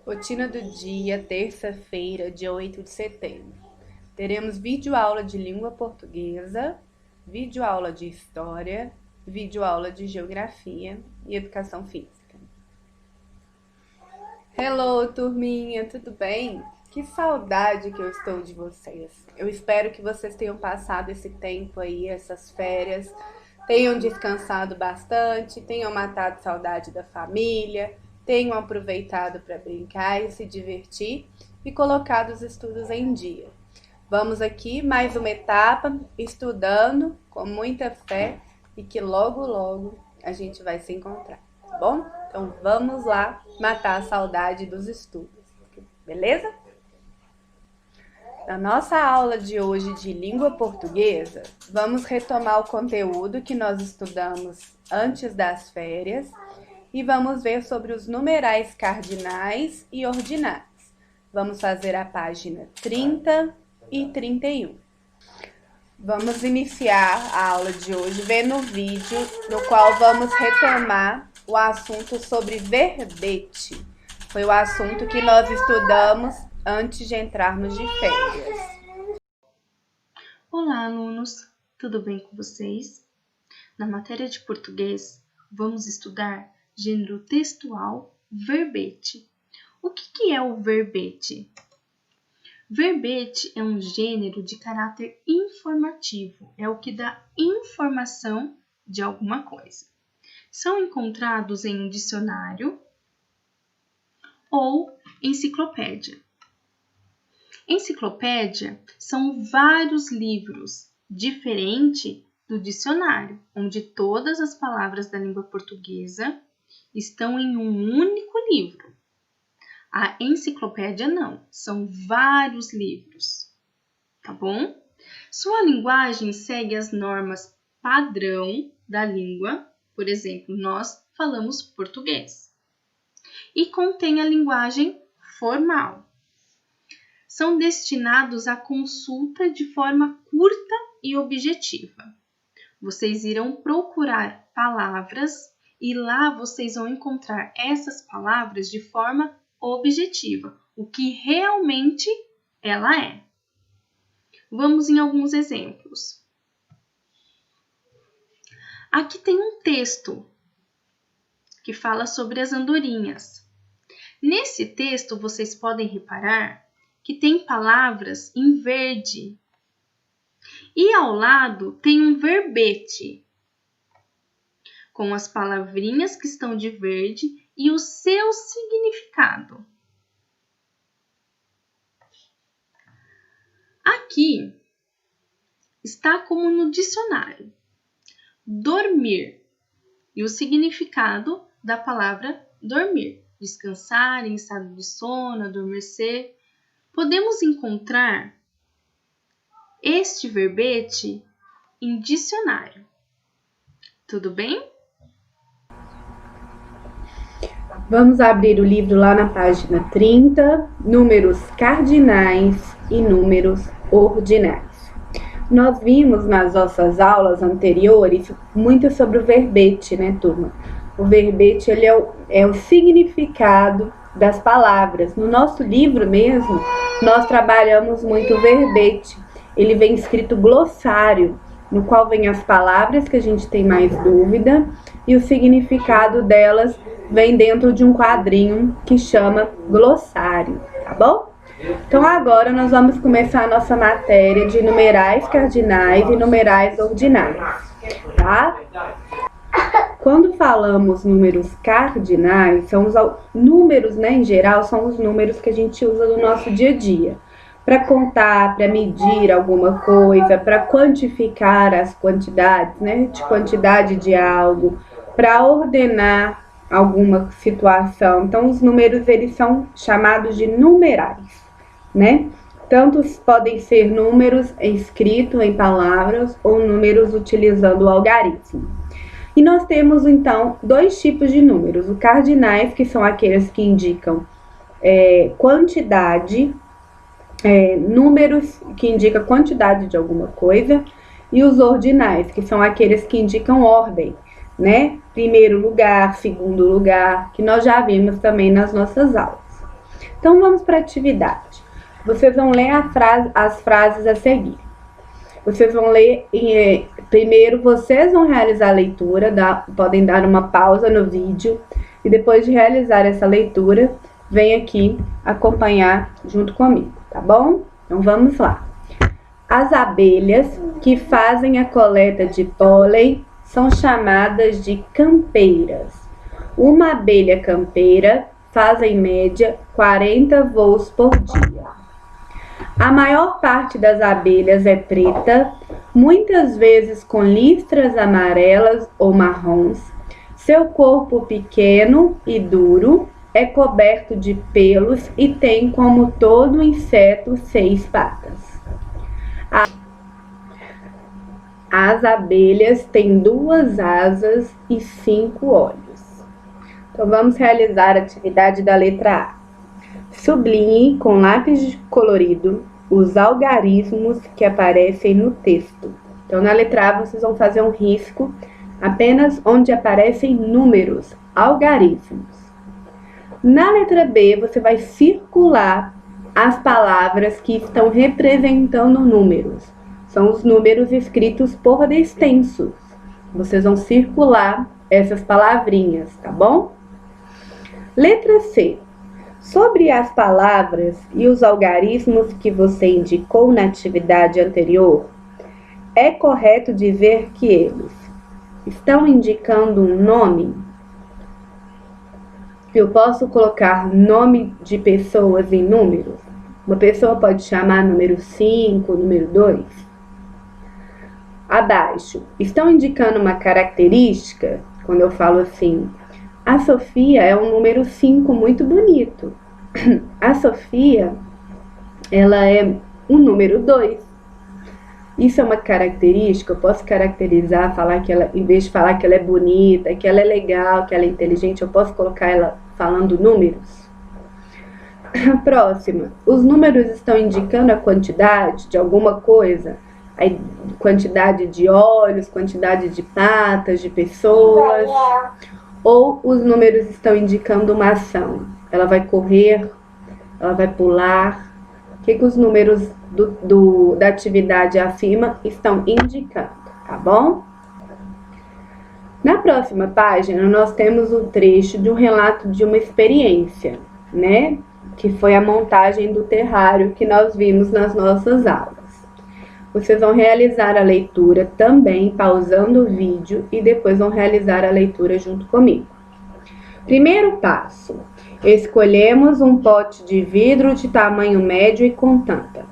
Rotina do dia, terça-feira, dia 8 de setembro. Teremos videoaula de língua portuguesa, videoaula de história, videoaula de geografia e educação física. Hello, turminha, tudo bem? Que saudade que eu estou de vocês. Eu espero que vocês tenham passado esse tempo aí, essas férias, tenham descansado bastante, tenham matado saudade da família, tenham aproveitado para brincar e se divertir e colocado os estudos em dia. Vamos aqui, mais uma etapa, estudando com muita fé e que logo, logo a gente vai se encontrar, tá bom? Então vamos lá matar a saudade dos estudos, beleza? Na nossa aula de hoje de língua portuguesa, vamos retomar o conteúdo que nós estudamos antes das férias e vamos ver sobre os numerais cardinais e ordinais. Vamos fazer a página 30 e 31. Vamos iniciar a aula de hoje vendo o vídeo no qual vamos retomar o assunto sobre verbete. Foi o assunto que nós estudamos antes de entrarmos de férias. Olá, alunos! Tudo bem com vocês? Na matéria de português, vamos estudar gênero textual, verbete. O que é o verbete? Verbete é um gênero de caráter informativo, é o que dá informação de alguma coisa. São encontrados em um dicionário ou enciclopédia. Enciclopédia são vários livros, diferente do dicionário, onde todas as palavras da língua portuguesa estão em um único livro. A enciclopédia não, são vários livros, tá bom? Sua linguagem segue as normas padrão da língua, por exemplo, nós falamos português, e contém a linguagem formal. São destinados à consulta de forma curta e objetiva. Vocês irão procurar palavras e lá vocês vão encontrar essas palavras de forma objetiva, o que realmente ela é. Vamos em alguns exemplos. Aqui tem um texto que fala sobre as andorinhas. Nesse texto vocês podem reparar que tem palavras em verde. E ao lado tem um verbete, com as palavrinhas que estão de verde e o seu significado. Aqui está como no dicionário, dormir, e o significado da palavra dormir, descansar, em estado de sono, adormecer. Podemos encontrar este verbete em dicionário. Tudo bem? Vamos abrir o livro lá na página 30, números cardinais e números ordinais. Nós vimos nas nossas aulas anteriores muito sobre o verbete, né, turma? O verbete ele é o significado das palavras. No nosso livro mesmo, nós trabalhamos muito o verbete. Ele vem escrito glossário, no qual vem as palavras que a gente tem mais dúvida e o significado delas vem dentro de um quadrinho que chama glossário, tá bom? Então agora nós vamos começar a nossa matéria de numerais cardinais e numerais ordinais, tá? Quando falamos números cardinais, são os números, né, em geral, são os números que a gente usa no nosso dia a dia. Para contar, para medir alguma coisa, para quantificar as quantidades, né, de quantidade de algo, para ordenar alguma situação. Então, os números, eles são chamados de numerais, né? Tanto podem ser números escritos em palavras ou números utilizando o algarismo. E nós temos, então, dois tipos de números. Os cardinais, que são aqueles que indicam quantidade, números que indicam quantidade de alguma coisa, e os ordinais, que são aqueles que indicam ordem, né? Primeiro lugar, segundo lugar, que nós já vimos também nas nossas aulas. Então, vamos para a atividade. Vocês vão ler as frases a seguir. Vocês vão ler, primeiro vocês vão realizar a leitura, podem dar uma pausa no vídeo, e depois de realizar essa leitura, vem aqui acompanhar junto comigo, tá bom? Então, vamos lá. As abelhas que fazem a coleta de pólen são chamadas de campeiras. Uma abelha campeira faz em média 40 voos por dia. A maior parte das abelhas é preta, muitas vezes com listras amarelas ou marrons. Seu corpo pequeno e duro é coberto de pelos e tem, como todo inseto, 6 patas. As abelhas têm 2 asas e 5 olhos. Então, vamos realizar a atividade da letra A. Sublinhe com lápis colorido os algarismos que aparecem no texto. Então, na letra A, vocês vão fazer um risco apenas onde aparecem números, algarismos. Na letra B, você vai circular as palavras que estão representando números. São os números escritos por extensos. Vocês vão circular essas palavrinhas, tá bom? Letra C. Sobre as palavras e os algarismos que você indicou na atividade anterior, é correto dizer que eles estão indicando um nome? Eu posso colocar nome de pessoas em números? Uma pessoa pode chamar número 5, número 2? Abaixo, estão indicando uma característica? Quando eu falo assim, a Sofia é um número 5 muito bonito. A Sofia, ela é um número 2. Isso é uma característica, eu posso caracterizar, falar que ela, em vez de falar que ela é bonita, que ela é legal, que ela é inteligente, eu posso colocar ela falando números? Próxima, os números estão indicando a quantidade de alguma coisa? A quantidade de olhos, quantidade de patas, de pessoas? Ou os números estão indicando uma ação? Ela vai correr, ela vai pular? O que os números da atividade acima estão indicando, tá bom? Na próxima página, nós temos um trecho de um relato de uma experiência, né? Que foi a montagem do terrário que nós vimos nas nossas aulas. Vocês vão realizar a leitura também, pausando o vídeo, e depois vão realizar a leitura junto comigo. Primeiro passo, escolhemos um pote de vidro de tamanho médio e com tampa.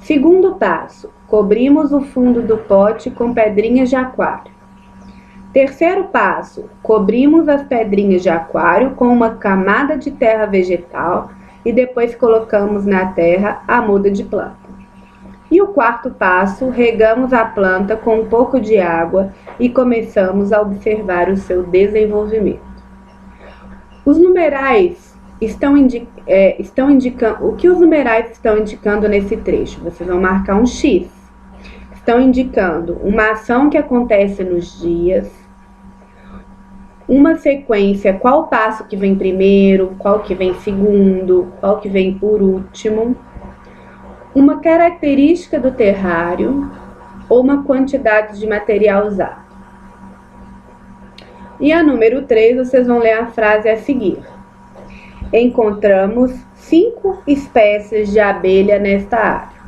Segundo passo, cobrimos o fundo do pote com pedrinhas de aquário. Terceiro passo, cobrimos as pedrinhas de aquário com uma camada de terra vegetal e depois colocamos na terra a muda de planta. E o quarto passo, regamos a planta com um pouco de água e começamos a observar o seu desenvolvimento. Os numerais estão indicando... O que os numerais estão indicando nesse trecho? Vocês vão marcar um X. Estão indicando uma ação que acontece nos dias, uma sequência, qual passo que vem primeiro, qual que vem segundo, qual que vem por último, uma característica do terrário ou uma quantidade de material usado. E a número 3, vocês vão ler a frase a seguir. Encontramos 5 espécies de abelha nesta área.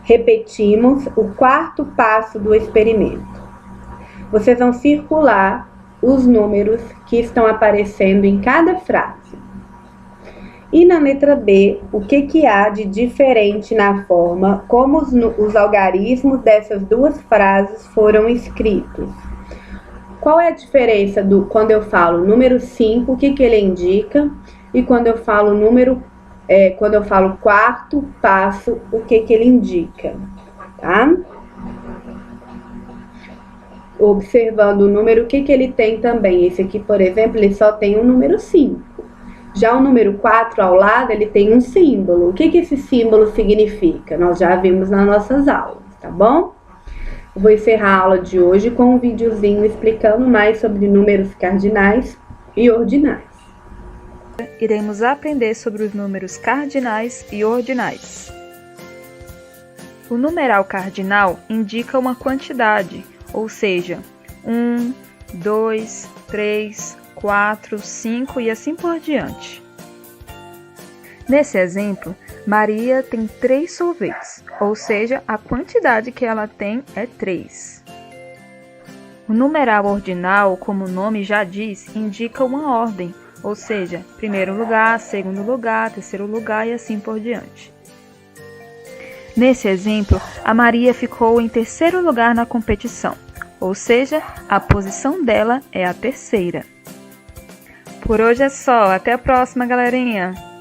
Repetimos o quarto passo do experimento. Vocês vão circular os números que estão aparecendo em cada frase. E na letra B, o que há de diferente na forma como os algarismos dessas duas frases foram escritos? Qual é a diferença quando eu falo número 5, o que ele indica? E quando eu falo quarto passo, o que ele indica? Tá? Observando o número, o que ele tem também? Esse aqui, por exemplo, ele só tem o número 5. Já o número 4 ao lado, ele tem um símbolo. O que esse símbolo significa? Nós já vimos nas nossas aulas, tá bom? Eu vou encerrar a aula de hoje com um videozinho explicando mais sobre números cardinais e ordinais. iremos aprender sobre os números cardinais e ordinais. O numeral cardinal indica uma quantidade, ou seja, 1, 2, 3, 4, 5 e assim por diante. Nesse exemplo, Maria tem 3 sorvetes, ou seja, a quantidade que ela tem é 3. O numeral ordinal, como o nome já diz, indica uma ordem, ou seja, primeiro lugar, segundo lugar, terceiro lugar e assim por diante. Nesse exemplo, a Maria ficou em terceiro lugar na competição, ou seja, a posição dela é a terceira. Por hoje é só, até a próxima, galerinha!